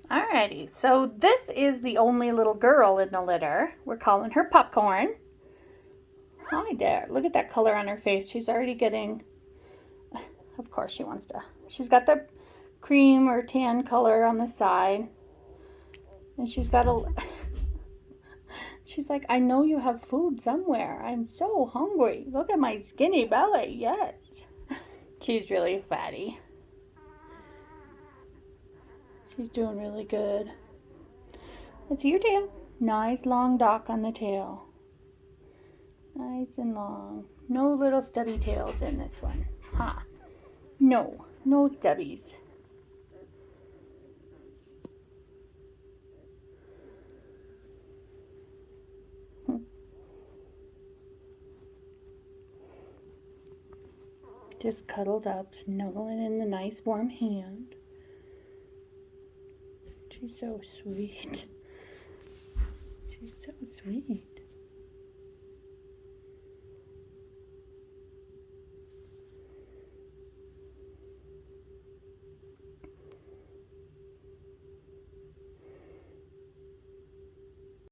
Alrighty, so this is the only little girl in the litter. We're calling her Popcorn. Hi there. Look at that color on her face. She's already getting, of course she wants to. She's got the cream or tan color on the side. And she's got a, she's like, I know you have food somewhere. I'm so hungry. Look at my skinny belly. Yes. She's really fatty. She's doing really good. Let's see your tail. Nice long dock on the tail. Nice and long. No little stubby tails in this one. Huh. No. No stubbies. Just cuddled up, snuggling in the nice warm hand. She's so sweet. She's so sweet.